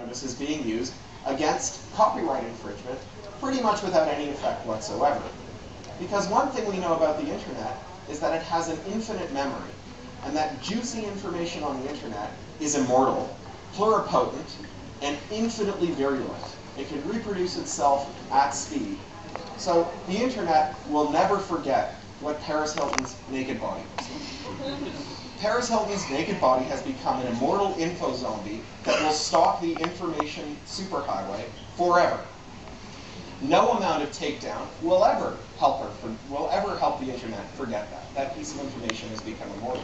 notices being used against copyright infringement pretty much without any effect whatsoever. Because one thing we know about the internet is that it has an infinite memory, and that juicy information on the internet is immortal, pluripotent, and infinitely virulent. It can reproduce itself at speed. So the internet will never forget what Paris Hilton's naked body was. Paris Hilton's naked body has become an immortal info zombie that will stalk the information superhighway forever. No amount of takedown will ever help the internet forget that. That piece of information has become immortal.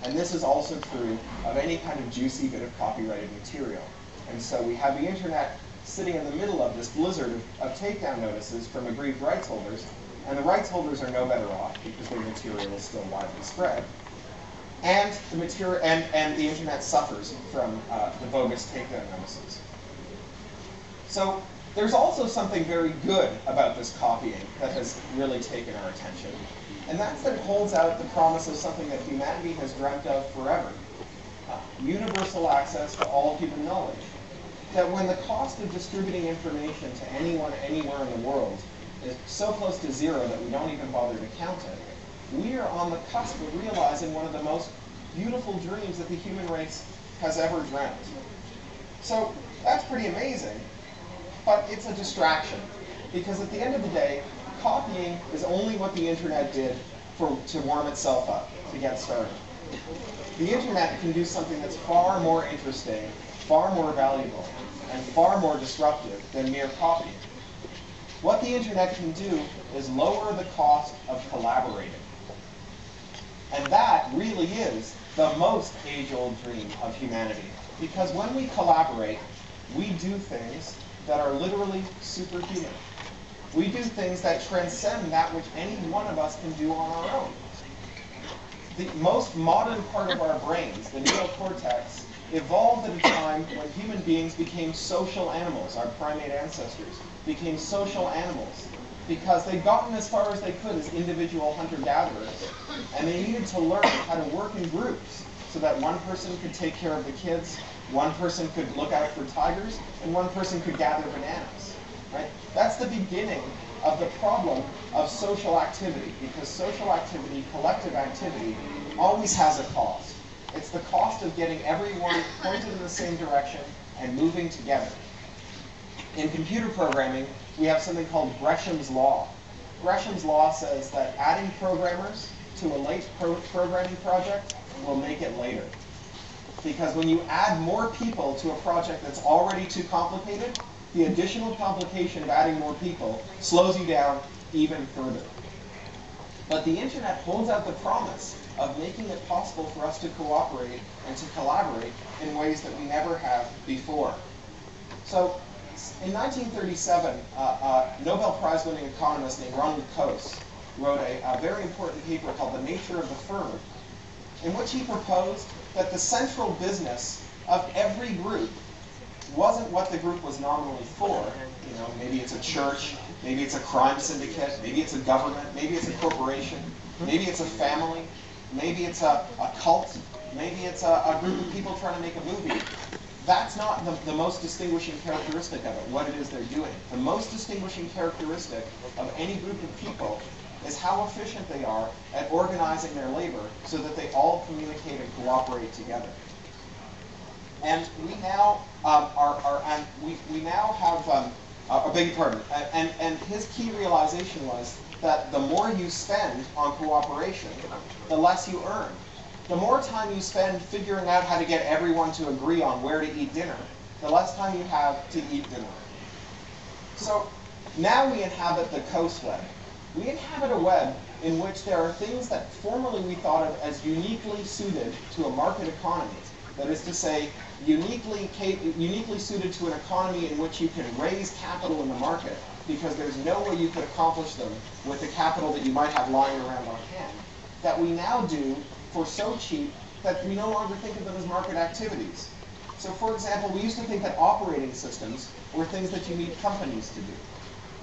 And this is also true of any kind of juicy bit of copyrighted material. And so we have the internet sitting in the middle of this blizzard of takedown notices from aggrieved rights holders, and the rights holders are no better off because their material is still widely spread. And the internet suffers from the bogus takedown notices. So there's also something very good about this copying that has really taken our attention, and that's that it holds out the promise of something that humanity has dreamt of forever: universal access to all human knowledge. That when the cost of distributing information to anyone, anywhere in the world is so close to zero that we don't even bother to count it, we are on the cusp of realizing one of the most beautiful dreams that the human race has ever dreamt. So that's pretty amazing, but it's a distraction, because at the end of the day, copying is only what the internet did to warm itself up, to get started. The internet can do something that's far more interesting, far more valuable, and far more disruptive than mere copying. What the internet can do is lower the cost of collaborating. And that really is the most age-old dream of humanity. Because when we collaborate, we do things that are literally superhuman. We do things that transcend that which any one of us can do on our own. The most modern part of our brains, the neocortex, evolved at a time when human beings became social animals. Our primate ancestors became social animals because they'd gotten as far as they could as individual hunter-gatherers, and they needed to learn how to work in groups so that one person could take care of the kids, one person could look out for tigers, and one person could gather bananas. Right? That's the beginning of the problem of social activity, because social activity, collective activity, always has a cost. It's the cost of getting everyone pointed in the same direction and moving together. In computer programming, we have something called Gresham's Law. Gresham's Law says that adding programmers to a late programming project will make it later. Because when you add more people to a project that's already too complicated, the additional complication of adding more people slows you down even further. But the internet holds out the promise of making it possible for us to cooperate and to collaborate in ways that we never have before. So in 1937, a Nobel Prize-winning economist named Ronald Coase wrote a very important paper called The Nature of the Firm, in which he proposed that the central business of every group wasn't what the group was nominally for. You know, maybe it's a church, maybe it's a crime syndicate, maybe it's a government, maybe it's a corporation, maybe it's a family, maybe it's a cult, maybe it's a group of people trying to make a movie. That's not the most distinguishing characteristic of it, what it is they're doing. The most distinguishing characteristic of any group of people is how efficient they are at organizing their labor so that they all communicate and cooperate together. And we now we now have I beg your pardon. And his key realization was that the more you spend on cooperation, the less you earn. The more time you spend figuring out how to get everyone to agree on where to eat dinner, the less time you have to eat dinner. So now we inhabit the Coase web. We inhabit a web in which there are things that formerly we thought of as uniquely suited to a market economy. That is to say, uniquely suited to an economy in which you can raise capital in the market, because there's no way you could accomplish them with the capital that you might have lying around on hand, that we now do for so cheap that we no longer think of them as market activities. So for example, we used to think that operating systems were things that you need companies to do.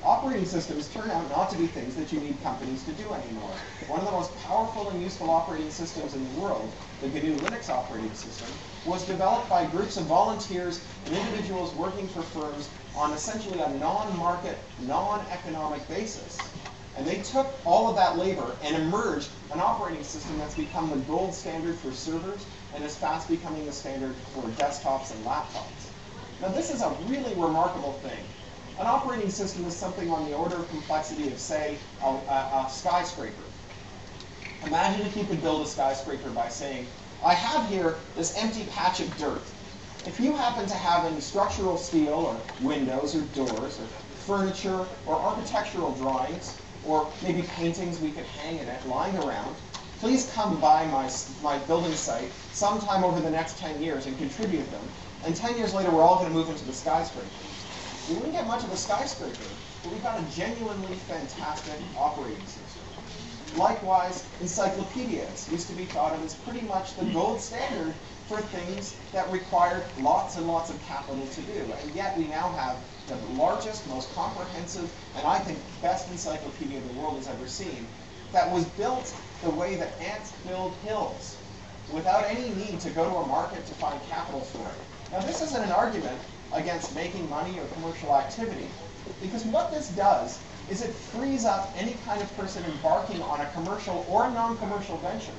operating systems turn out not to be things that you need companies to do anymore. One of the most powerful and useful operating systems in the world, the GNU Linux operating system, was developed by groups of volunteers and individuals working for firms on essentially a non-market, non-economic basis. And they took all of that labor and emerged an operating system that's become the gold standard for servers and is fast becoming the standard for desktops and laptops. Now this is a really remarkable thing. An operating system is something on the order of complexity of, say, a skyscraper. Imagine if you could build a skyscraper by saying, I have here this empty patch of dirt. If you happen to have any structural steel or windows or doors or furniture or architectural drawings or maybe paintings we could hang in it lying around, please come by my building site sometime over the next 10 years and contribute them. And 10 years later, we're all going to move into the skyscraper. We wouldn't get much of a skyscraper, but we've got a genuinely fantastic operating system. Likewise, encyclopedias used to be thought of as pretty much the gold standard for things that required lots and lots of capital to do. And yet we now have the largest, most comprehensive, and I think best encyclopedia the world has ever seen, that was built the way that ants build hills, without any need to go to a market to find capital for it. Now this isn't an argument against making money or commercial activity, because what this does is it frees up any kind of person embarking on a commercial or a non-commercial venture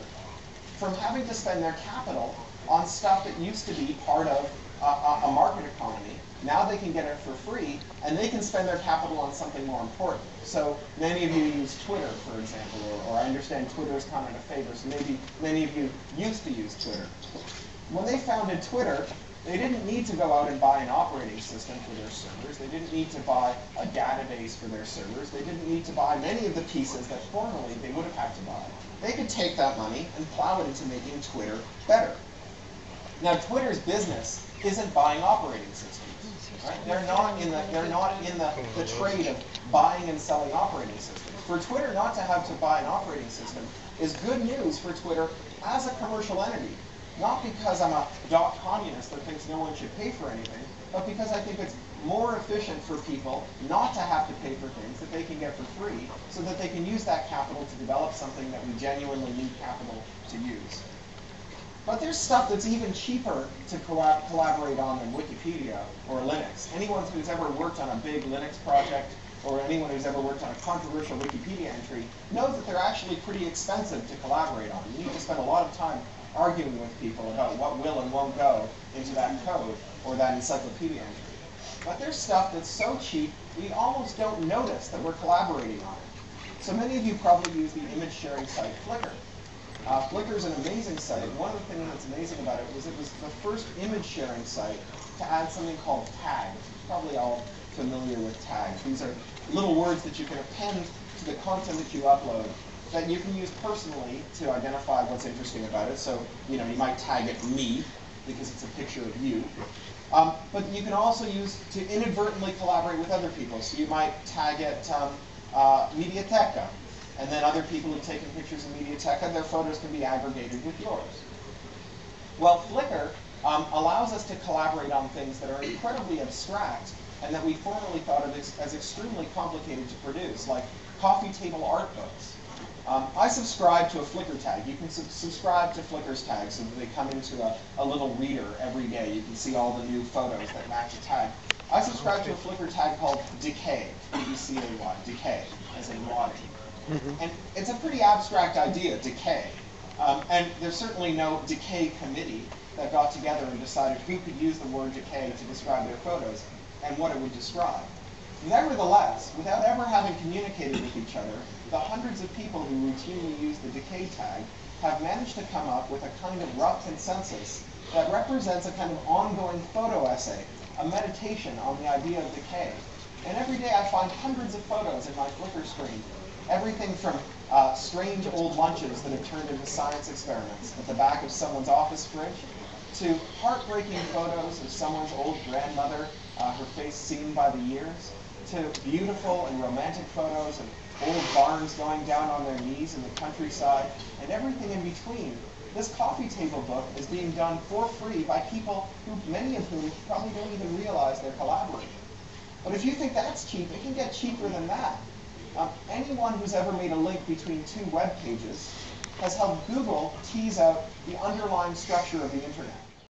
from having to spend their capital on stuff that used to be part of a market economy. Now they can get it for free, and they can spend their capital on something more important. So many of you use Twitter, for example, or I understand Twitter is kind of a favor, so maybe many of you used to use Twitter. When they founded Twitter, they didn't need to go out and buy an operating system for their servers. They didn't need to buy a database for their servers. They didn't need to buy many of the pieces that formerly they would have had to buy. They could take that money and plow it into making Twitter better. Now, Twitter's business isn't buying operating systems. Right? They're not in the trade of buying and selling operating systems. For Twitter not to have to buy an operating system is good news for Twitter as a commercial entity. Not because I'm a communist that thinks no one should pay for anything, but because I think it's more efficient for people not to have to pay for things that they can get for free, so that they can use that capital to develop something that we genuinely need capital to use. But there's stuff that's even cheaper to collaborate on than Wikipedia or Linux. Anyone who's ever worked on a big Linux project or anyone who's ever worked on a controversial Wikipedia entry knows that they're actually pretty expensive to collaborate on. You need to spend a lot of time arguing with people about what will and won't go into that code or that encyclopedia entry. But there's stuff that's so cheap, we almost don't notice that we're collaborating on it. So many of you probably use the image sharing site Flickr. Flickr is an amazing site. One of the things that's amazing about it was the first image sharing site to add something called tags. Probably all familiar with tags. These are little words that you can append to the content that you upload that you can use personally to identify what's interesting about it. So, you might tag it me, because it's a picture of you. But you can also use to inadvertently collaborate with other people. So you might tag it Mediateca, and then other people who've taken pictures of Mediateca, their photos can be aggregated with yours. Well, Flickr allows us to collaborate on things that are incredibly abstract and that we formerly thought of as extremely complicated to produce, like coffee table art books. I subscribe to a Flickr tag. You can subscribe to Flickr's tags so that they come into a little reader every day. You can see all the new photos that match a tag. I subscribe to a Flickr tag called Decay, D-E-C-A-Y, Decay, as in water. And it's a pretty abstract idea, decay. And there's certainly no decay committee that got together and decided who could use the word decay to describe their photos and what it would describe. Nevertheless, without ever having communicated with each other, the hundreds of people who routinely use the decay tag have managed to come up with a kind of rough consensus that represents a kind of ongoing photo essay, a meditation on the idea of decay. And every day I find hundreds of photos in my Flickr screen. Everything from strange old lunches that have turned into science experiments at the back of someone's office fridge, to heartbreaking photos of someone's old grandmother, her face seen by the years, to beautiful and romantic photos of old barns going down on their knees in the countryside, and everything in between. This coffee table book is being done for free by people who, many of whom probably don't even realize they're collaborating. But if you think that's cheap, it can get cheaper than that. Anyone who's ever made a link between two web pages has helped Google tease out the underlying structure of the internet.